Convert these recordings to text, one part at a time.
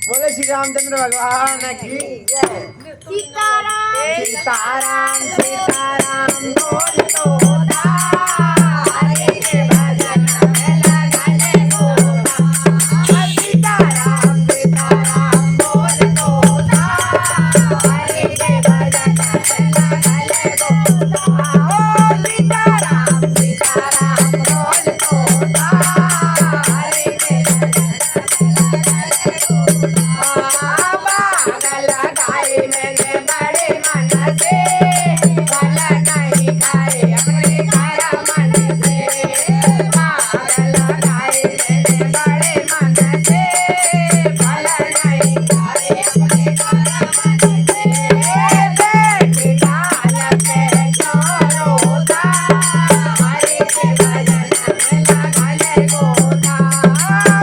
बोले श्री रामचंद्र भगवान की जय। सीताराम सीताराम सीताराम बोल तो हरे के भजन में लगले गोता। सीताराम सीताराम बोल तो हरे के भजन में लगले गोता। ओ सीताराम सीताराम बोल तो हरे के भजन में लगले गोता। बादल गाए मैंने बड़े मन से, फल नहीं खाए अपने खाया मन से। बादल गाए मैंने बड़े मन से, फल नहीं खाए अपने खाया मन से। बैठ डाल पे क्यों रोता, हरे के भजन में लगले गोता।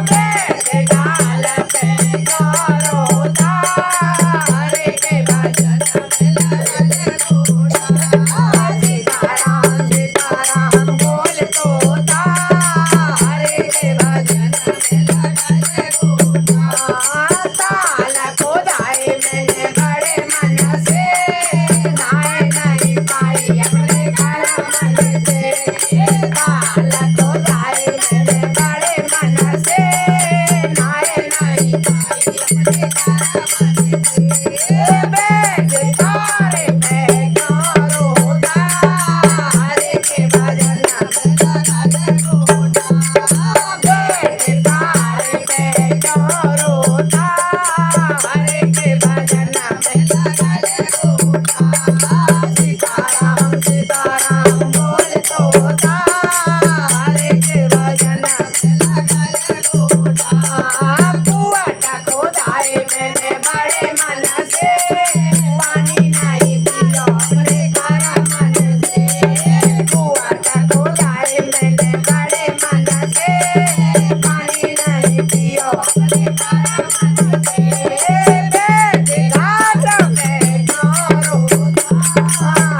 बैठ डाल पे क्यों रोता, हरे के भजन में लगले गोता। सीताराम सीताराम बोल तोता, हरे के भजन में लगले गोता। ताल को जाए मैंने बड़े मन से, नाए नहीं पाई अपने खाया मन से। ताल को जाए मैंने बड़े मन से, नाए नहीं पाई अपने खाया मन से। बैठ तारे पे क्यों रोता, हरे के भजन में लगले गोता। बैठ तारे पे क्यों रोता, हरे के भजन में लगले गोता। सीताराम सीताराम बोल तोता, हरे के भजन में लगले गोता। पुआट को जाए मैंने बड़े मन से, पानी नहीं पियो अपने खाया मन से। पुआट को जाए मैंने बड़े मन से, पानी नहीं पियो अपने खाया मन से। बैठ घाट पे क्यों रोता,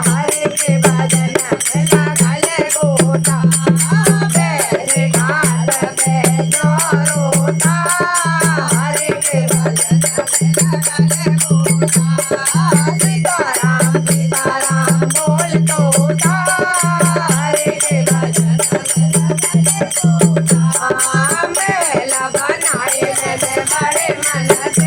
हरे के भजन में लगले गोता। बैठ घाट पे क्यों रोता, हरे के भजन में लगले गोता। सीताराम सीताराम बोल तोता, हरे के भजन में लगले गोता। मेला बनाए मैंने बड़े मन से,